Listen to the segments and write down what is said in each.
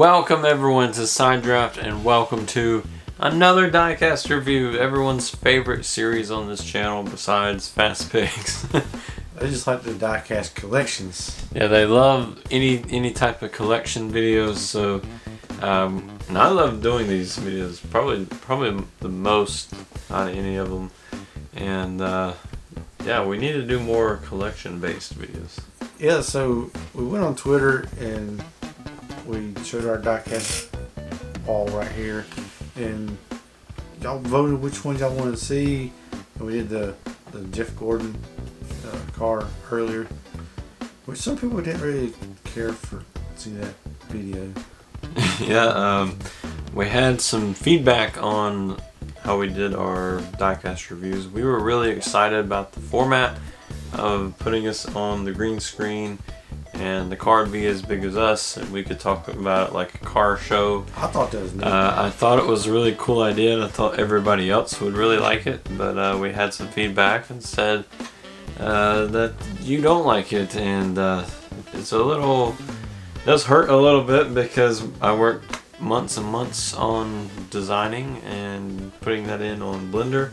Welcome everyone to Side Draft and welcome to another Diecast review, everyone's favorite series on this channel besides Fast Pigs. They just like the Diecast collections. Yeah, they love any type of collection videos, so and I love doing these videos, probably the most out of any of them. And yeah, we need to do more collection based videos. Yeah, so we went on Twitter and we showed our Diecast wall right here, and y'all voted which ones y'all wanted to see. And we did the Jeff Gordon car earlier, which some people didn't really care for seeing that video. Yeah, we had some feedback on how we did our Diecast reviews. We were really excited about the format of putting us on the green screen and the car would be as big as us and we could talk about it like a car show. I thought that was neat. I thought it was a really cool idea and I thought everybody else would really like it, but we had some feedback and said that you don't like it, and it's a little, does hurt a little bit because I worked months and months on designing and putting that in on Blender.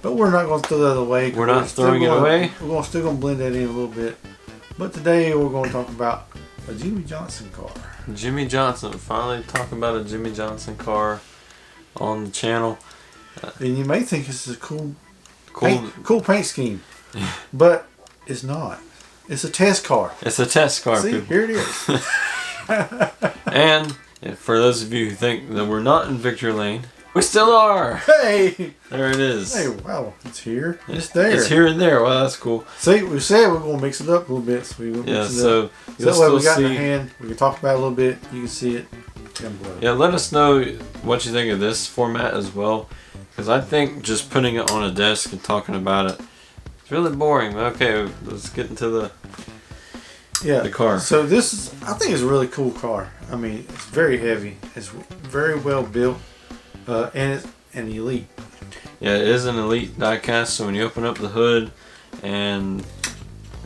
But we're not going to throw that away. We're not throwing it away. We're still going to blend that in a little bit. But today we're going to talk about a Jimmie Johnson car. Jimmie Johnson. Finally talk about a Jimmie Johnson car on the channel. And you may think this is a cool paint scheme. But it's not. It's a test car. It's a test car. See, people. here it is. And for those of you who think that we're not in Victory Lane, we still are. Hey! There it is. Hey, wow. It's here. It's there. It's here and there. Well, that's cool. See, we said we're going to mix it up a little bit. So so that way we got it in our hand. We can talk about it a little bit. You can see it. Yeah, let us know what you think of this format as well. Because I think just putting it on a desk and talking about it, it's really boring. Okay, let's get into the car. So this is, I think it's a really cool car. I mean, it's very heavy. It's very well built. And it's an elite. Yeah, it is an elite diecast. So when you open up the hood and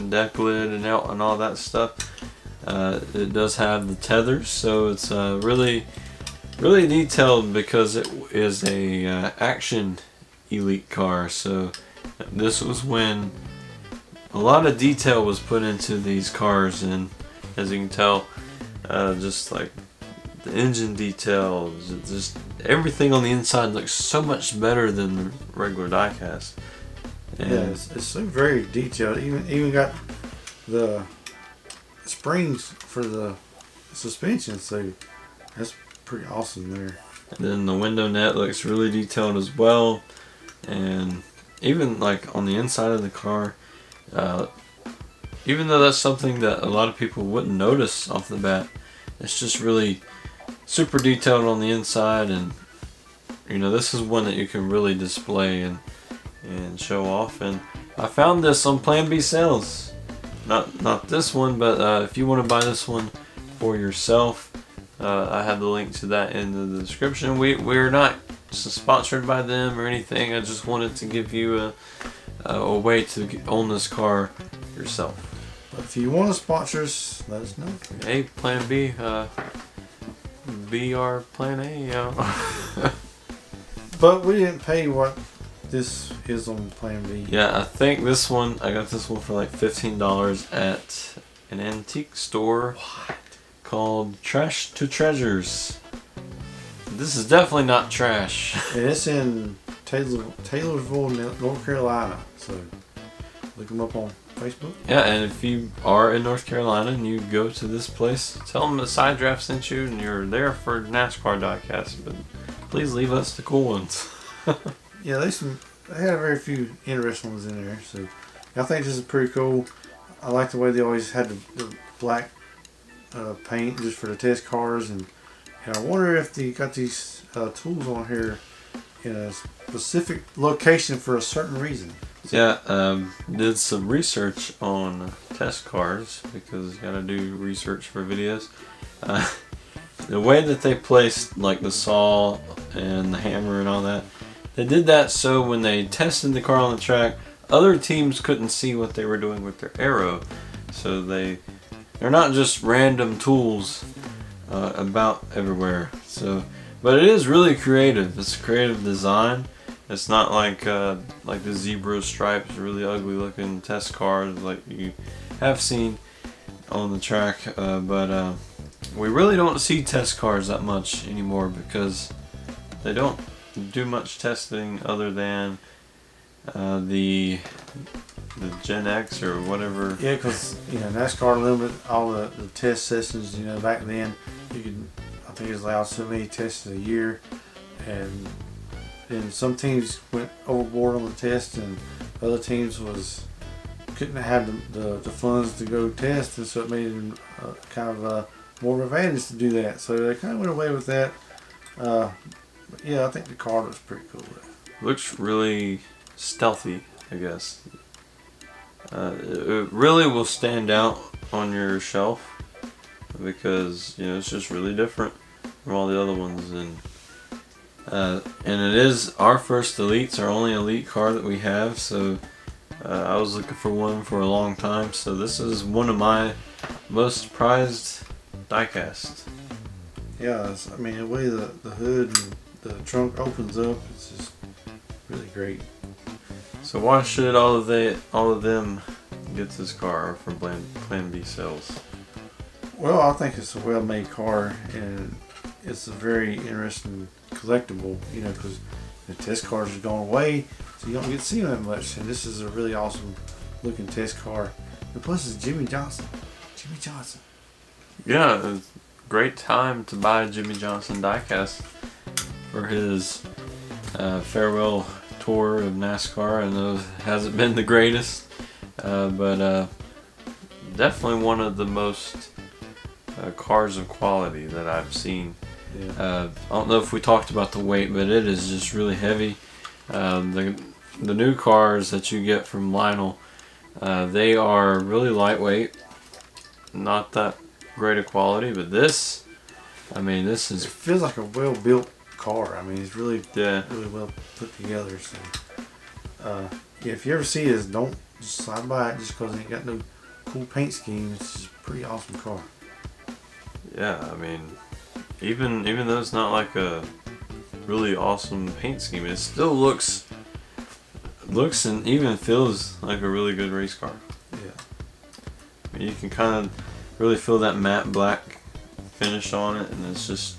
deck lid and all that stuff, it does have the tethers. So it's really detailed because it is a action elite car. So this was when a lot of detail was put into these cars, and as you can tell, just like the engine detail, just everything on the inside looks so much better than the regular diecast. And yeah, it's so very detailed. Even got the springs for the suspension, so that's pretty awesome there. And then the window net looks really detailed as well, and even like on the inside of the car, even though that's something that a lot of people wouldn't notice off the bat, it's just really super detailed on the inside. And you know, this is one that you can really display and show off. And I found this on Plan B sales, not this one, but if you want to buy this one for yourself, I have the link to that in the description. We're not sponsored by them or anything. I just wanted to give you a way to own this car yourself. But if you want to sponsor us, let us know. Hey, Plan B, be our Plan A, you know. But we didn't pay what this is on Plan B. Yeah, I think this one, I got this one for like $15 at an antique store called Trash to Treasures. This is definitely not trash. And it's in Taylorsville, North Carolina. So look them up on Facebook. Yeah, and if you are in North Carolina and you go to this place, tell them the Side Draft sent you and you're there for NASCAR diecast, but please leave us the cool ones. Yeah, they had a very few interesting ones in there. So I think this is pretty cool. I like the way they always had the black paint just for the test cars, and I wonder if they got these tools on here in a specific location for a certain reason. Yeah, did some research on test cars because you gotta do research for videos. The way that they placed like the saw and the hammer and all that, they did that so when they tested the car on the track, other teams couldn't see what they were doing with their arrow. So they're not just random tools. about everywhere. So, but it is really creative. It's a creative design. It's not like the zebra stripes, really ugly looking test cars like you have seen on the track. But we really don't see test cars that much anymore because they don't do much testing other than the Gen X or whatever. Yeah, because NASCAR limited all the test sessions. Back then you could, I think it was allowed so many tests a year, and some teams went overboard on the test, and other teams couldn't have the funds to go test, and so it made them kind of more of an advantage to do that. So they kind of went away with that. But yeah, I think the car looks pretty cool. Looks really stealthy, I guess. It really will stand out on your shelf because it's just really different from all the other ones, and it is our first Elites, our only Elite car that we have. So I was looking for one for a long time. So this is one of my most prized diecast. Yeah, I mean the way the hood and the trunk opens up, it's just really great. So why should all of them get this car from Plan B sales? Well, I think it's a well-made car, and it's a very interesting collectible. Because the test cars are going away, so you don't get to see them that much. And this is a really awesome looking test car. And plus, it's Jimmie Johnson. Jimmie Johnson. Yeah, it's a great time to buy a Jimmie Johnson diecast for his farewell tour of NASCAR. I know it hasn't been the greatest, but definitely one of the most cars of quality that I've seen. Yeah. I don't know if we talked about the weight, but it is just really heavy. The new cars that you get from Lionel, they are really lightweight, not that great a quality, but this is. It feels like a well-built car. I mean, it's really Yeah. really well put together. So, yeah, if you ever see this, don't just slide by it just because it ain't got no cool paint scheme. It's just a pretty awesome car. Yeah, I mean, even though it's not like a really awesome paint scheme, it still looks and even feels like a really good race car. Yeah. I mean, you can kind of really feel that matte black finish on it, and it's just.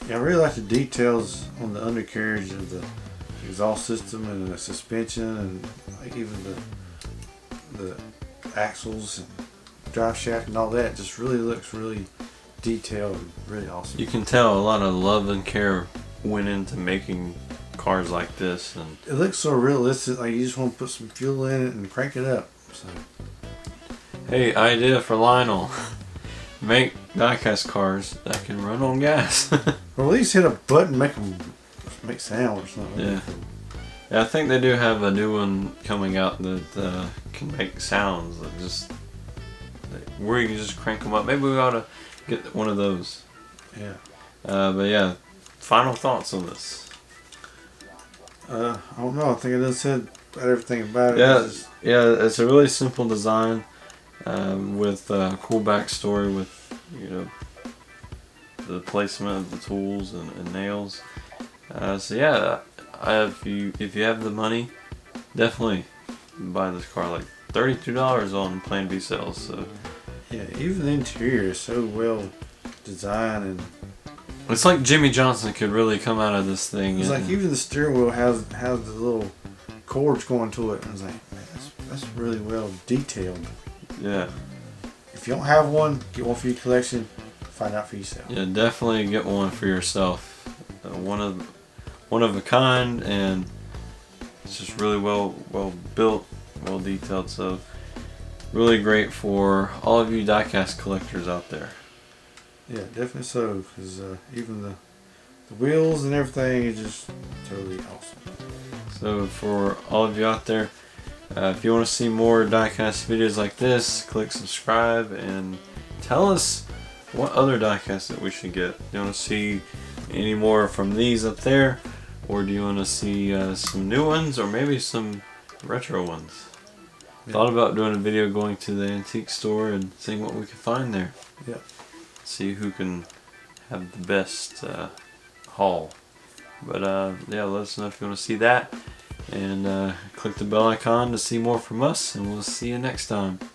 Yeah, I really like the details on the undercarriage of the exhaust system and the suspension, and like even the axles and drive shaft and all that. Just really looks really detailed and really awesome. You can tell a lot of love and care went into making cars like this, and it looks so realistic. Like you just want to put some fuel in it and crank it up. So, hey, idea for Lionel: make diecast cars that can run on gas. or at least hit a button, make sound or something. Yeah. Yeah, I think they do have a new one coming out that can make sounds where you can just crank them up. Maybe we ought to get one of those. Yeah. But yeah, final thoughts on this. I don't know. I think I just said everything about it. Yeah, it's a really simple design with a cool backstory with the placement of the tools and nails. So yeah, if you have the money, definitely buy this car. Like $32 on Plan B sales. So yeah, even the interior is so well designed, and it's like Jimmie Johnson could really come out of this thing. it's like even the steering wheel has the little cords going to it. And it's like, man, that's really well detailed. Yeah. If you don't have one, get one for your collection. Find out for yourself. Yeah, definitely get one for yourself. One of a kind, and it's just really well built, well detailed. So really great for all of you diecast collectors out there. Yeah, definitely so. Because even the wheels and everything is just totally awesome. So for all of you out there, if you want to see more diecast videos like this, click subscribe and tell us what other diecast that we should get. Do you want to see any more from these up there, or do you want to see some new ones, or maybe some retro ones? Yeah. Thought about doing a video going to the antique store and seeing what we can find there. Yeah. See who can have the best haul. But yeah, let us know if you want to see that, and click the bell icon to see more from us, and we'll see you next time.